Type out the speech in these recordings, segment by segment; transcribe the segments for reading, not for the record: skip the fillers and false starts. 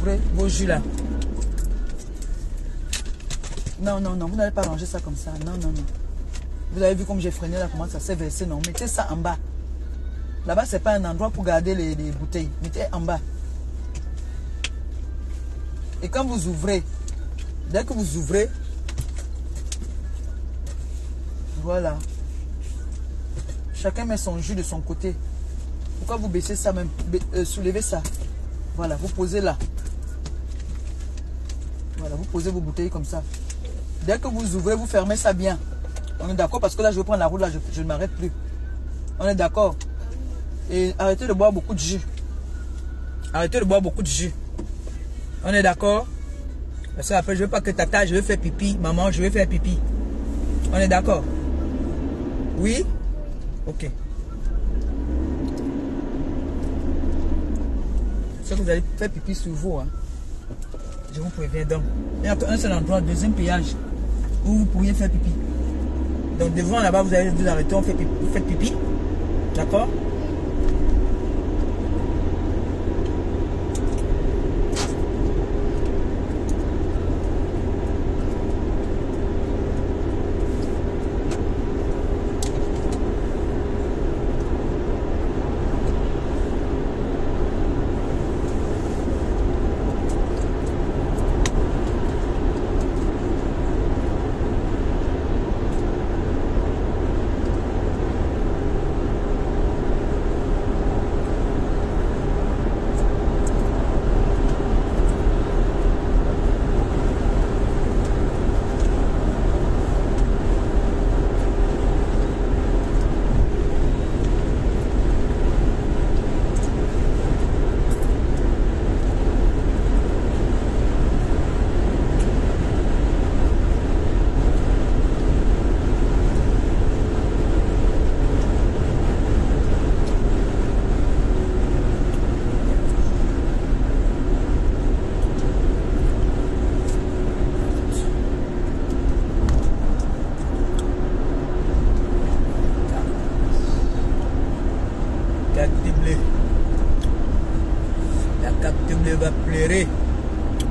ouvrez vos jus là. Non, non, non, vous n'allez pas ranger ça comme ça. Non, non, non. Vous avez vu comme j'ai freiné là, comment ça s'est versé. Non, mettez ça en bas. Là-bas, ce n'est pas un endroit pour garder les bouteilles. Mettez en bas. Et quand vous ouvrez, dès que vous ouvrez, voilà. Chacun met son jus de son côté. Pourquoi vous baissez ça même? Soulevez ça. Voilà, vous posez là. Voilà, vous posez vos bouteilles comme ça. Dès que vous ouvrez, vous fermez ça bien. On est d'accord? Parce que là, je vais prendre la route, là, je ne m'arrête plus. On est d'accord? Et arrêtez de boire beaucoup de jus. Arrêtez de boire beaucoup de jus. On est d'accord? Parce que après, je ne veux pas que tata, je vais faire pipi. Maman, je vais faire pipi. On est d'accord? Oui? Ok. C'est que vous allez faire pipi sur vous. Hein. Je vous préviens donc. Il n'y a qu'un seul endroit, deuxième péage, où vous pourriez faire pipi. Donc devant là-bas, vous allez vous arrêter, on fait pipi, vous faites pipi. D'accord?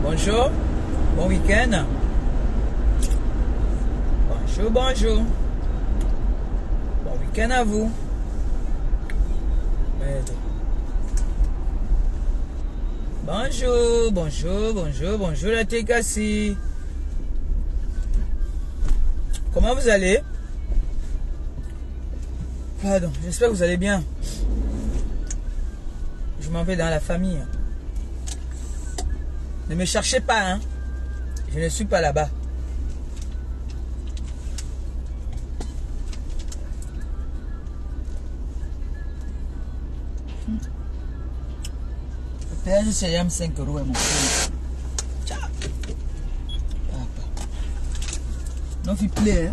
Bonjour, bon week-end. Bonjour, bonjour. Bon week-end à vous. Bonjour, bonjour, bonjour, bonjour la Tekassi. Comment vous allez? Pardon, j'espère que vous allez bien. Je m'en vais dans la famille. Ne me cherchez pas, hein. Je ne suis pas là-bas. Le péage, c'est 5 euros, mon frère. Ciao. Non, il plaît, hein.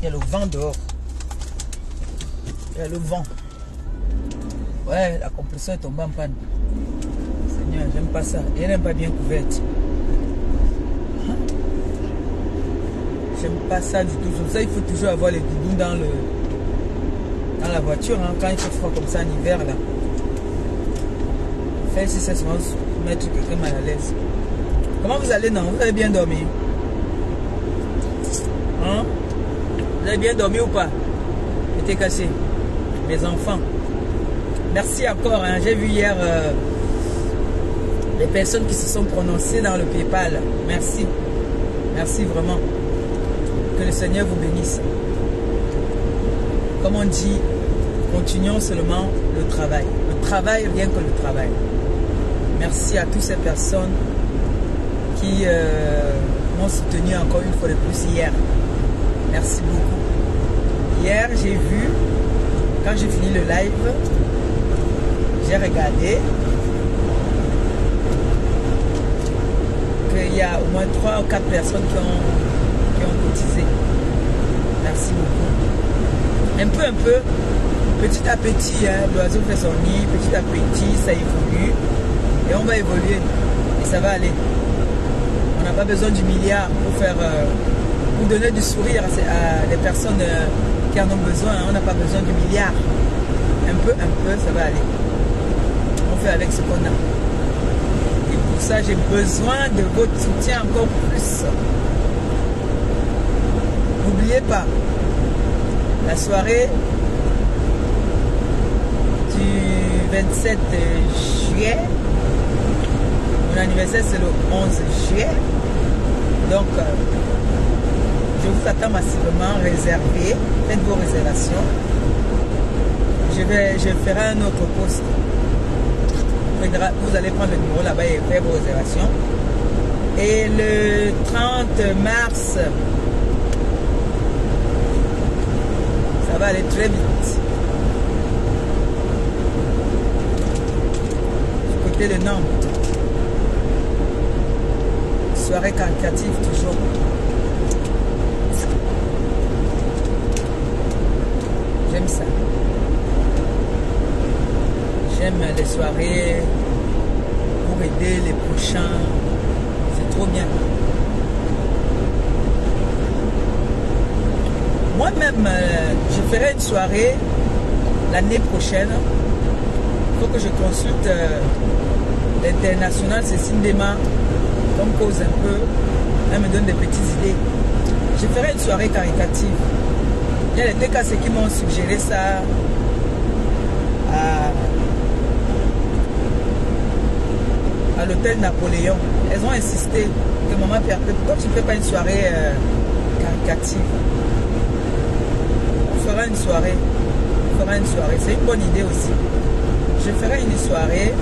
Il y a le vent dehors. Il y a le vent. Ouais, la compresseur est tombée en panne. Seigneur, j'aime pas ça. Elle n'est pas bien couverte. Hein? J'aime pas ça du tout. Comme ça, il faut toujours avoir les doudous dans la voiture. Hein, quand il fait froid comme ça en hiver, là. Faire si ça se va mettre quelqu'un mal à l'aise. Comment vous allez, non? Vous avez bien dormi? Hein? Vous avez bien dormi ou pas? J'étais cassé. Mes enfants. Merci encore, hein. J'ai vu hier les personnes qui se sont prononcées dans le PayPal. Merci. Merci vraiment. Que le Seigneur vous bénisse. Comme on dit, continuons seulement le travail. Le travail, rien que le travail. Merci à toutes ces personnes qui m'ont soutenu encore une fois de plus hier. Merci beaucoup. Hier, j'ai vu, quand j'ai fini le live, j'ai regardé qu'il y a au moins 3 ou 4 personnes qui ont cotisé. Merci beaucoup. Un peu, petit à petit, hein, l'oiseau fait son nid, petit à petit, ça évolue. Et on va évoluer. Et ça va aller. On n'a pas besoin du milliard pour donner du sourire à les personnes qui en ont besoin. On n'a pas besoin du milliard. ça va aller. On fait avec ce qu'on a. Et pour ça, j'ai besoin de votre soutien encore plus. N'oubliez pas, la soirée du 27 juillet, mon anniversaire c'est le 11 juillet, donc je vous attends massivement, réservez, faites vos réservations. Je ferai un autre post. Vous allez prendre le numéro là-bas et faire vos réservations. Et le 30 mars, ça va aller très vite. Du côté de Nantes. Soirée caritative toujours. J'aime ça. J'aime les soirées pour aider les prochains. C'est trop bien. Moi-même, je ferai une soirée l'année prochaine. Il faut que je consulte l'international Cécile Dema. On cause un peu. Elle me donne des petites idées. Je ferai une soirée caritative. Il y a des cas qui m'ont suggéré ça à l'hôtel Napoléon. Elles ont insisté que maman Perpète, pourquoi tu ne fais pas une soirée caricative? On fera une soirée. C'est une bonne idée aussi. Je ferai une soirée.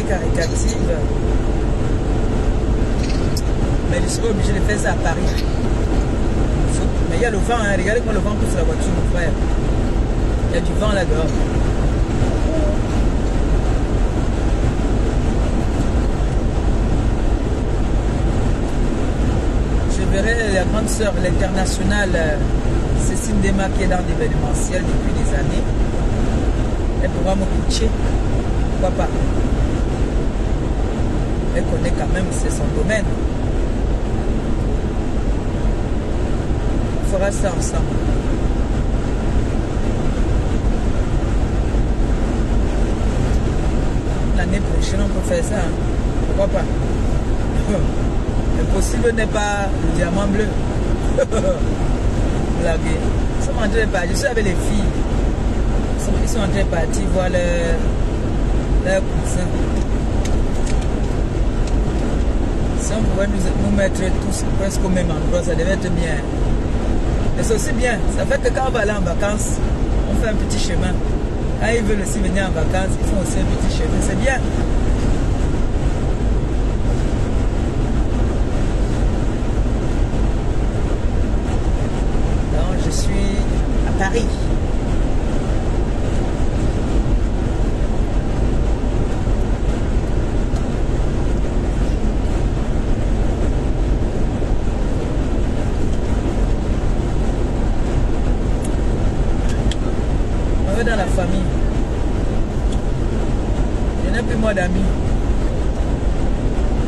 Caricative, mais je serai obligé de faire ça à Paris. Mais il y a le vent, hein. Regardez-moi le vent pousse la voiture, mon frère. Il y a du vent là dehors. Je verrai la grande sœur, l'internationale Cécile Dema, qui est dans l'événementiel depuis des années. Elle pourra me coacher. Pourquoi pas? Elle connaît quand même, c'est son domaine. On fera ça ensemble. L'année prochaine, on peut faire ça. Hein. Pourquoi pas? L'impossible n'est pas le diamant bleu. Blaguez. Ils sont en train de partir. Je suis avec les filles. Ils sont en train de partir voir leur cousin. Si on pouvait nous mettre tous presque au même endroit, ça devait être bien. Mais c'est aussi bien. Ça fait que quand on va aller en vacances, on fait un petit chemin. Quand ils veulent aussi venir en vacances, ils font aussi un petit chemin. C'est bien. Donc, je suis à Paris. Dans la famille. Je n'ai plus moi d'amis.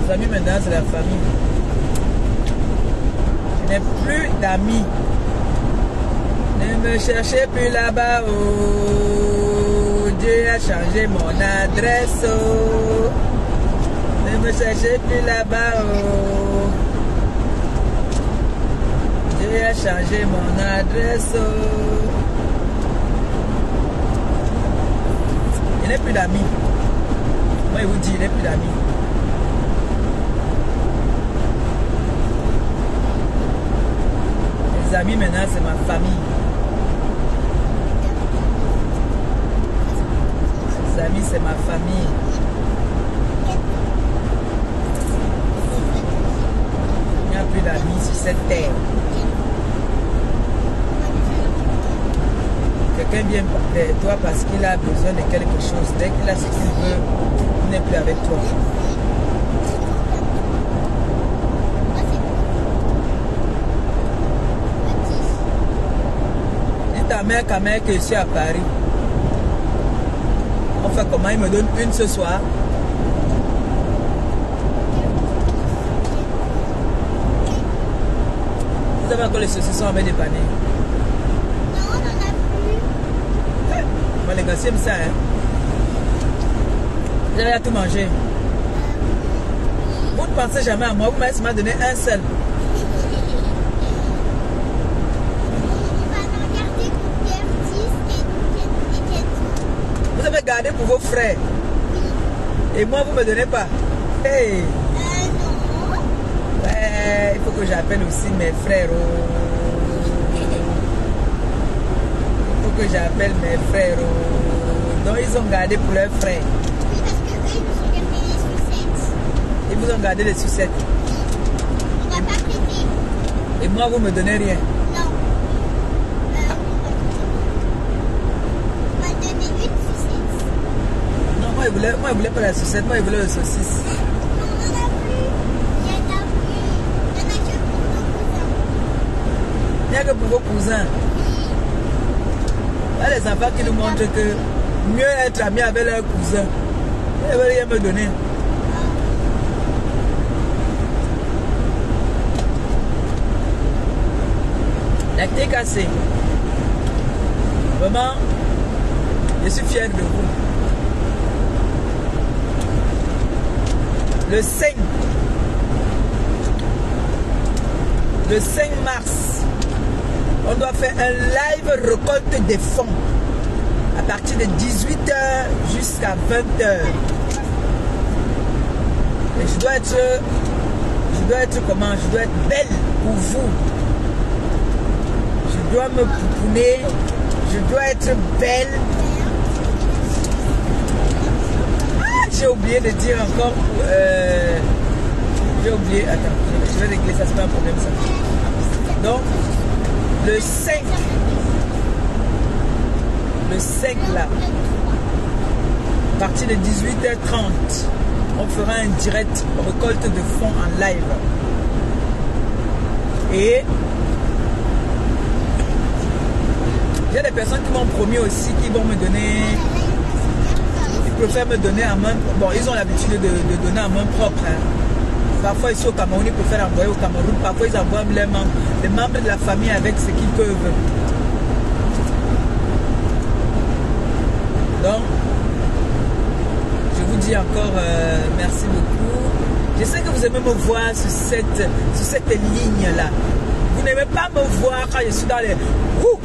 Les amis maintenant c'est la famille. Je n'ai plus d'amis. Ne me cherchez plus là-bas. Oh, Dieu a changé mon adresse. Oh. Ne me cherchez plus là-bas. Oh. Dieu a changé mon adresse. Oh. Il n'est plus d'amis. Moi, je vous dis, il n'est plus d'amis. Les amis, maintenant, c'est ma famille. Les amis, c'est ma famille. Il n'y a plus d'amis sur cette terre. Quelqu'un vient vers toi parce qu'il a besoin de quelque chose. Dès qu'il a ce qu'il veut, il n'est plus avec toi. Dis ta mère que je suis à Paris. On fait comment? Il me donne une ce soir. Vous avez encore les saucissons à mettre dépanner? Non, on n'en a plus. Moi, les gars, c'est ça, hein. Vous avez tout mangé. Vous ne pensez jamais à moi, vous m'avez donné un seul. On va en garder pour Bertis et Kenzo. Vous avez gardé pour vos frères. Oui. Et moi, vous ne me donnez pas. Hey. Non. Ouais, il faut que j'appelle aussi mes frères. Il faut que j'appelle mes frères. Donc, ils ont gardé pour leurs frères. Oui, parce qu'eux, ils nous ont gardé les sucettes. Ils vous ont gardé les sucettes. On n'a pas prêté. Et moi, vous ne me donnez rien. Non. On m'a donné une sucette. Non, moi, je voulais pas la sucette. Moi, je voulais le saucisse. On n'en a plus. Il y en a plus. Il y en a que pour nos cousins. Il n'y a que pour vos cousins. Il y a les enfants qui nous montrent que mieux être ami avec leurs cousins. Ils ne veulent rien me donner. La thé cassée. Vraiment, je suis fier de vous. Le 5 mars, on doit faire un live récolte des fonds à partir de 18h jusqu'à 20h. Et je dois être comment? Je dois être belle pour vous. Je dois me pouponner. Je dois être belle. Ah, j'ai oublié de dire encore. J'ai oublié. Attends, je vais régler ça, c'est pas un problème ça. Donc, le 5 là, à partir de 18h30, on fera un direct récolte de fonds en live. Et il y a des personnes qui m'ont promis aussi qui vont me donner, ils préfèrent me donner à main. Bon, ils ont l'habitude de donner à main propre. Hein. Parfois ici au Cameroun, ils préfèrent envoyer au Cameroun. Parfois ils envoient les membres de la famille avec ce qu'ils peuvent. Donc, je vous dis encore merci beaucoup. Je sais que vous aimez me voir sur cette ligne-là. Vous n'aimez pas me voir quand je suis dans les... Vous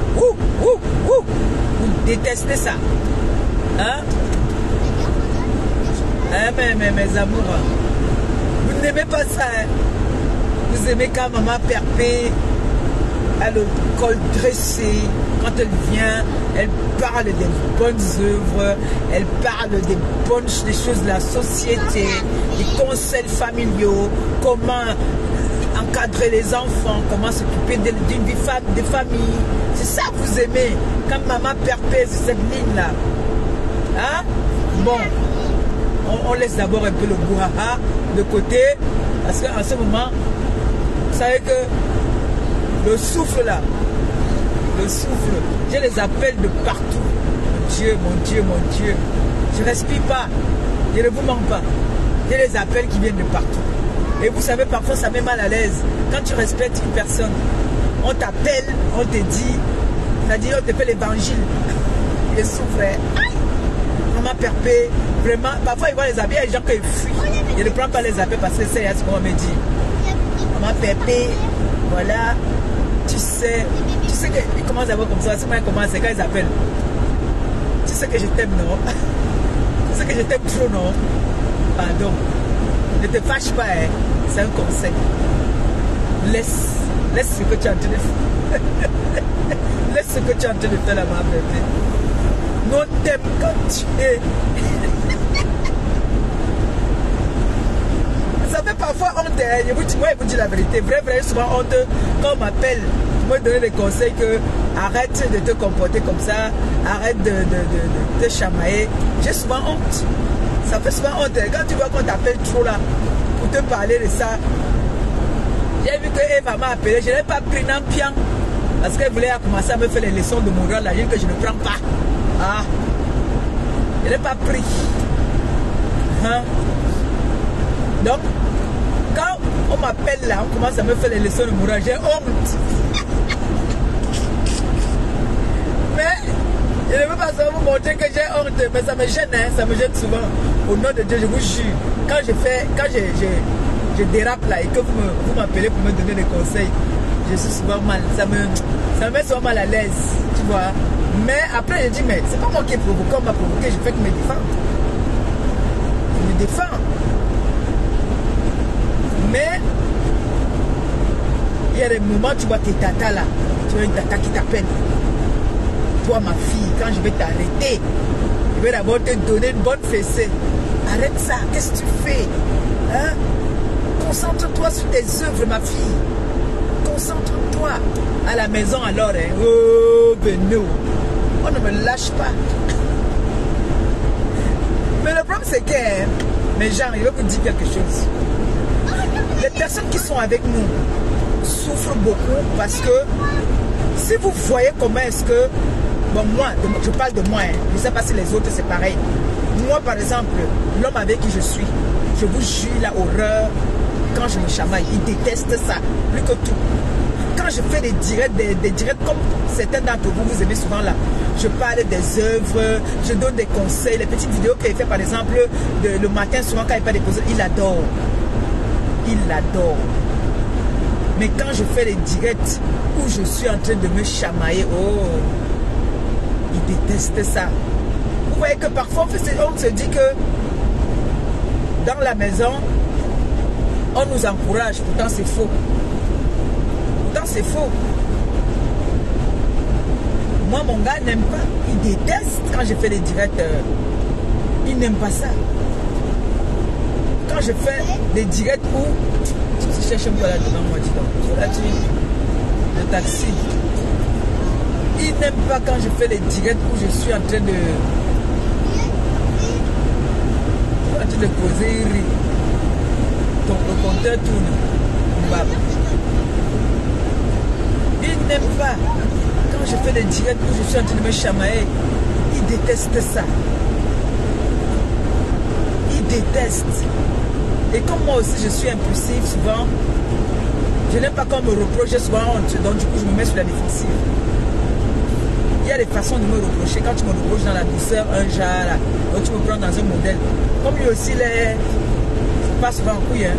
détestez ça. Hein? Hein, mes amours. Vous n'aimez pas ça. Hein? Vous aimez quand maman Perpé a le col dressé. Quand elle vient, elle parle des bonnes œuvres, elle parle des choses de la société, des conseils familiaux, comment encadrer les enfants, comment s'occuper d'une vie de famille. C'est ça que vous aimez, quand maman Perpé sur cette ligne-là. Hein? Bon, on laisse d'abord un peu le brouhaha de côté, parce qu'en ce moment, vous savez que le souffle là, le souffle, je les appelle de partout. Mon Dieu, mon Dieu, mon Dieu. Je ne respire pas, je ne vous mens pas. Je les appelle qui viennent de partout. Et vous savez, parfois ça met mal à l'aise. Quand tu respectes une personne, on t'appelle, on te dit, c'est-à-dire on te fait l'évangile. Ils souffrent. Maman Perpé, vraiment, parfois ils voient les appels, il y a des gens qui fuient. Je ne prends pas les appels parce que c'est ce qu'on me dit. Maman Perpé, voilà, tu sais qu'ils commencent à voir comme ça. C'est moi qui commence, c'est quand ils appellent. Tu sais que je t'aime, non? Tu sais que je t'aime trop, non? Pardon. Ne te fâche pas, hein. C'est un conseil. Laisse ce que tu es en train de faire. Laisse ce que tu es en train de faire là, ma bébé. Nous on t'aime quand tu es. Ça fait parfois honte, hein. Moi je vous dis la vérité. Vrai, souvent honte quand on m'appelle. Me donner des conseils que arrête de te comporter comme ça, arrête de te chamailler. J'ai souvent honte. Ça fait souvent honte. Quand tu vois qu'on t'appelle trop là pour te parler de ça, j'ai vu que Eva m'a appelé, je n'ai pas pris n'impian parce qu'elle voulait commencer à me faire les leçons de morale, la ligne que je ne prends pas. Ah, je n'ai pas pris. Hein? Donc, quand on m'appelle là, on commence à me faire les leçons de morale. J'ai honte. Mais je ne veux pas seulement vous montrer que j'ai honte, mais ça me gêne, hein, ça me gêne souvent. Au nom de Dieu, je vous jure. Quand je dérape là et que vous m'appelez pour me donner des conseils, je suis souvent mal. Ça me met souvent mal à l'aise, tu vois. Mais après, je dis, mais c'est pas moi qui ai provoqué, on m'a provoqué, je fais que me défendre. Je me défends. Mais il y a des moments, tu vois tes tatas là, tu vois une tata qui t'appelle. Toi, ma fille, quand je vais t'arrêter, je vais d'abord te donner une bonne fessée. Arrête ça, qu'est-ce que tu fais, hein? Concentre-toi sur tes œuvres, ma fille. Concentre-toi. À la maison alors, hein? Oh, Beno, on ne me lâche pas. Mais le problème c'est que, hein, mes gens, je vais vous dire quelque chose. Les personnes qui sont avec nous souffrent beaucoup parce que si vous voyez comment est-ce que, bon moi, je parle de moi, hein, je ne sais pas si les autres c'est pareil. Moi par exemple, l'homme avec qui je suis, je vous jure la horreur quand je me chamaille, il déteste ça, plus que tout. Quand je fais des directs comme certains d'entre vous, vous aimez souvent là, je parle des œuvres, je donne des conseils, les petites vidéos qu'il fait par exemple le matin, souvent quand il fait des pauses, il adore. Il l'adore. Mais quand je fais les directs où je suis en train de me chamailler, oh, il déteste ça. Vous voyez que parfois on se dit que dans la maison, on nous encourage, pourtant c'est faux. Pourtant c'est faux. Moi, mon gars n'aime pas, il déteste quand je fais les directs. Il n'aime pas ça. Quand je fais des directs où tu cherches un peu là devant moi, dis donc. Là, le taxi. Il n'aime pas quand je fais les directs où je suis en train de causer. Le compteur tourne. Il n'aime pas quand je fais des directs où je suis en train de me chamailler. Il déteste ça. Il déteste. Et comme moi aussi je suis impulsif souvent, je n'aime pas qu'on me reproche souvent honte, donc du coup je me mets sur la défensive. Il y a des façons de me reprocher. Quand tu me reproches dans la douceur, un genre là, donc tu me prends dans un modèle. Comme lui aussi, c'est pas souvent en couille. Hein.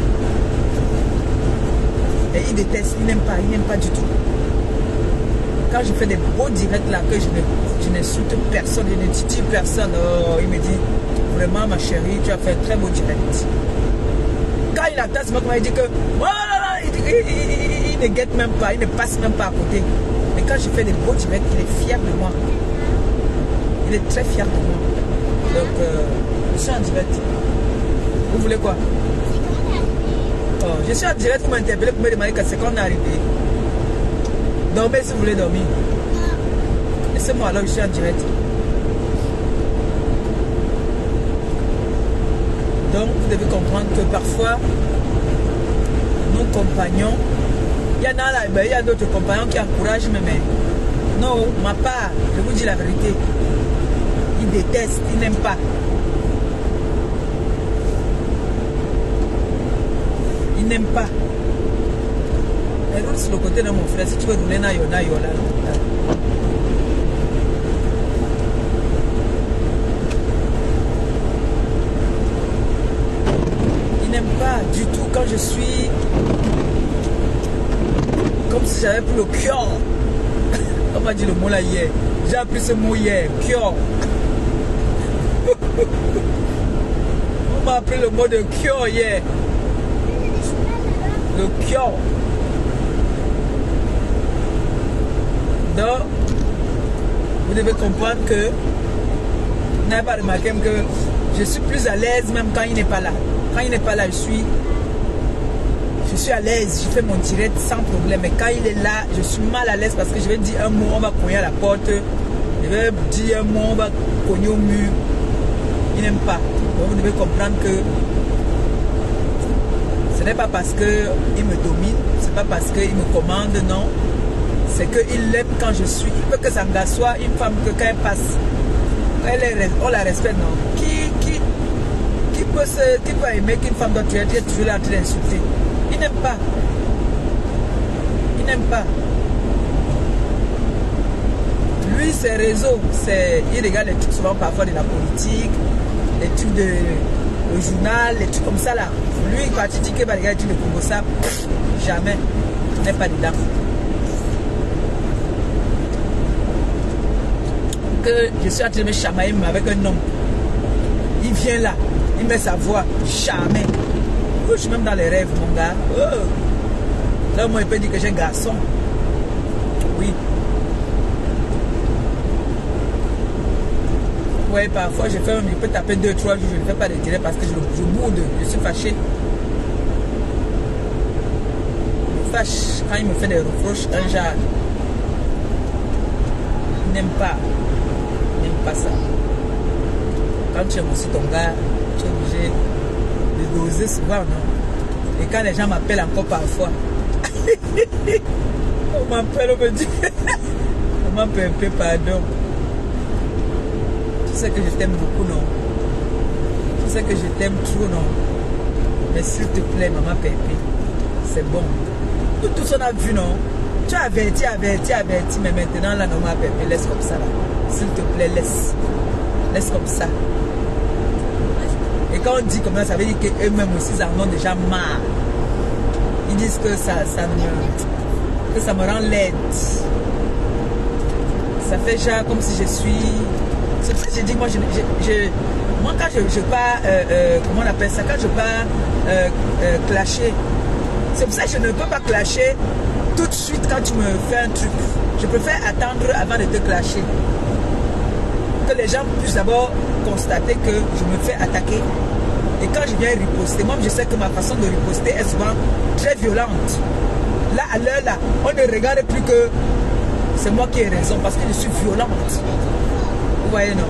Et il déteste, il n'aime pas du tout. Quand je fais des beaux directs là, que je n'insulte personne, je ne titille personne, oh, il me dit, vraiment ma chérie, tu as fait un très beau direct. Quand il attend, c'est moi qui il dit que, voilà, il ne guette même pas, il ne passe même pas à côté. Mais quand je fais des beaux directs, il est fier de moi. Il est très fier de moi. Donc, je suis en direct. Vous voulez quoi? Oh, je suis en direct, vous m'interpellez pour me demander quand c'est qu'on est arrivé. Dormez si vous voulez dormir. Laissez-moi alors, je suis en direct. Donc, vous devez comprendre que parfois, nos compagnons, il y en a là, il y a d'autres compagnons qui encouragent mes mains. Non, ma part, je vous dis la vérité. Il déteste, il n'aime pas. Il n'aime pas. Elle roule sur le côté de mon frère. Si tu veux rouler, là. Il n'aime pas du tout quand je suis comme si j'avais pris le cœur. On m'a dit le mot là hier. J'ai appris ce mot hier. Cœur. On m'a appris le mot de cœur hier. Le cœur. Donc, vous devez comprendre que vous n'avez pas remarqué que je suis plus à l'aise même quand il n'est pas là. Quand il n'est pas là, je suis à l'aise, je fais mon direct sans problème. Mais quand il est là, je suis mal à l'aise parce que je vais dire un mot, on va cogner à la porte. Je vais dire un mot, on va cogner au mur. Il n'aime pas. Donc vous devez comprendre que ce n'est pas parce qu'il me domine, c'est pas parce qu'il me commande, non. C'est qu'il aime quand je suis. Il veut que ça soit une femme que quand elle passe, on la respecte, non. Qui peut aimer qu'une femme doit être toujours là en train d'insulter? Il n'aime pas. Il n'aime pas. Lui, ses réseaux, il regarde les trucs souvent parfois de la politique, les trucs de le journal, les trucs comme ça là. Lui, quand il dit qu'il va regarder les trucs de Congo, ça, jamais. Il n'est pas dedans. Que je suis en train de me chamailler avec un homme. Il vient là, il met sa voix, jamais. Je suis même dans les rêves, mon gars. Oh. Là, moi, il peut dire que j'ai un garçon. Oui. Oui, parfois, je peux taper 2-3 jours, je ne fais pas de direct parce que je boude, je suis fâché. Je me fâche quand il me fait des reproches, un genre. Il n'aime pas. Il n'aime pas ça. Quand tu aimes aussi ton gars, tu es obligé de doser souvent, non? Et quand les gens m'appellent encore parfois, on m'appelle, on me dit, on m'appelle un peu pardon. Tu sais que je t'aime beaucoup, non? Tu sais que je t'aime trop, non? Mais s'il te plaît, maman Pépé, c'est bon. Nous tous on a vu, non? Tu as averti, mais maintenant, là, maman Pépé, laisse comme ça, là. S'il te plaît, laisse. Laisse comme ça. Et quand on dit comme ça veut dire qu'eux-mêmes aussi, ils en ont déjà marre. Ils disent que ça me rend laide. Ça fait genre comme si je suis... C'est pour ça que je dis, moi, moi quand je pars, comment on appelle ça, quand je pars clasher, c'est pour ça que je ne peux pas clasher tout de suite quand tu me fais un truc. Je préfère attendre avant de te clasher. Que les gens puissent d'abord constater que je me fais attaquer. Et quand je viens riposter, moi je sais que ma façon de riposter est souvent très violente. Là, à l'heure là, on ne regarde plus que c'est moi qui ai raison parce que je suis violente. Vous voyez, non?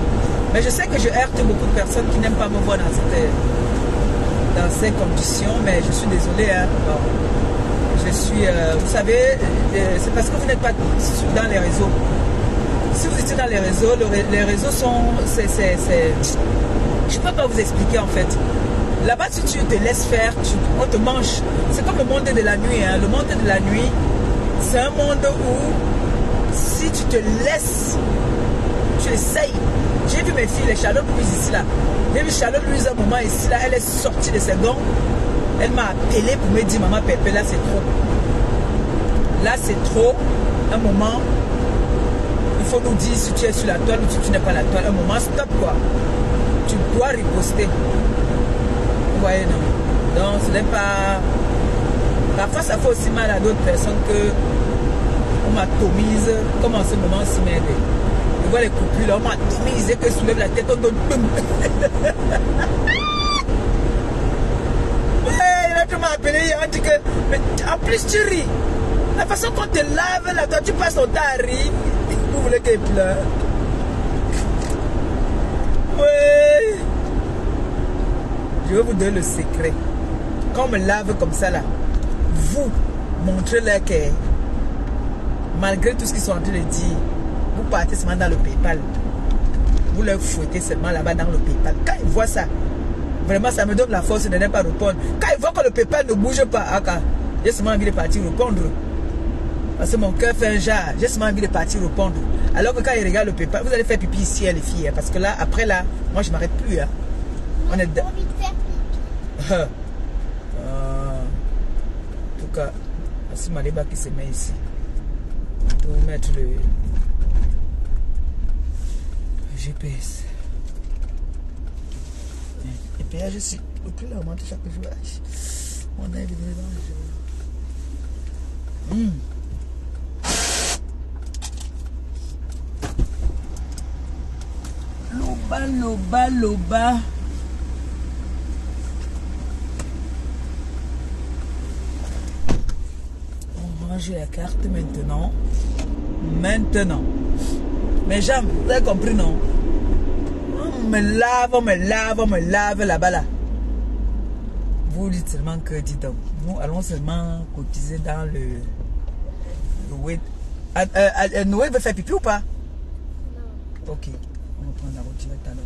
Mais je sais que je heurte beaucoup de personnes qui n'aiment pas me voir dans ces conditions, mais je suis désolée. Hein. Bon, je suis, vous savez, c'est parce que vous n'êtes pas dans les réseaux. Si vous étiez dans les réseaux sont... je ne peux pas vous expliquer en fait. Là-bas, si tu te laisses faire, on te mange. C'est comme le monde de la nuit. Hein. Le monde de la nuit, c'est un monde où si tu te laisses, tu essayes. J'ai vu mes filles, les Charlotte Louise ici là. J'ai vu Charlotte Louise à un moment ici là, elle est sortie de ses gants. Elle m'a appelé pour me dire, maman Pépé, là c'est trop. Là c'est trop. Un moment... Il faut nous dire si tu es sur la toile ou si tu n'es pas la toile. Un moment, stop quoi. Tu dois riposter. Vous voyez, non? Donc, ce n'est pas... Parfois, ça fait aussi mal à d'autres personnes que on m'atomise, comme en ce moment, si m'aider. Je vois les couples là, on m'atomise, que soulève la tête, on donne... Ouais, là, tu m'as appelé, on dit que... Mais en plus, tu ris. La façon qu'on te lave, là, toi, tu passes ton temps à rire. Vous voulez qu'elle pleure? Oui. Je vais vous donner le secret. Quand on me lave comme ça là, vous montrez-leur que malgré tout ce qu'ils sont en train de dire, vous partez seulement dans le PayPal. Vous leur fouettez seulement là-bas dans le PayPal. Quand ils voient ça, vraiment ça me donne la force de ne pas répondre. Quand ils voient que le PayPal ne bouge pas, j'ai seulement envie de partir répondre. Parce que mon cœur fait un genre, j'ai seulement envie de partir répondre. Alors que quand ils regardent le PayPal, vous allez faire pipi ici, les filles. Parce que là, après là, moi je m'arrête plus. Hein. On est dedans. En tout cas, c'est Maliba qui se met ici. Pour mettre le GPS. Et puis là, je suis. Le prix là augmente chaque jour. Mon aide est dedans. Loba. On range la carte maintenant. Mes jambes, vous avez compris, non? On me lave là-bas là. Vous dites seulement que, dis donc, nous allons seulement cotiser dans le Noël. Noël veut faire pipi ou pas? Non. Ok. On va prendre la route directe alors.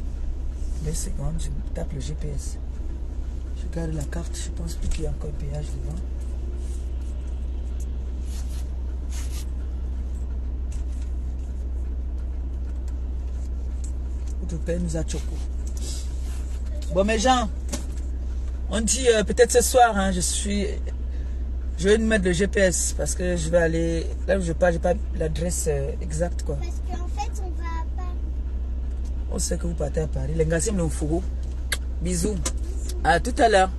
2 secondes, je tape le GPS. Je regarde la carte. Je pense plus qu'il y a encore un péage devant. Votre père nous a choqué. Bon, mes gens, on dit peut-être ce soir, hein, je vais nous mettre le GPS parce que je vais aller là où je pars, j'ai pas l'adresse exacte quoi. Parce qu'en fait, on va à Paris. On sait que vous partez à Paris. Les gars, c'est le fourreau. Bisous. À tout à l'heure.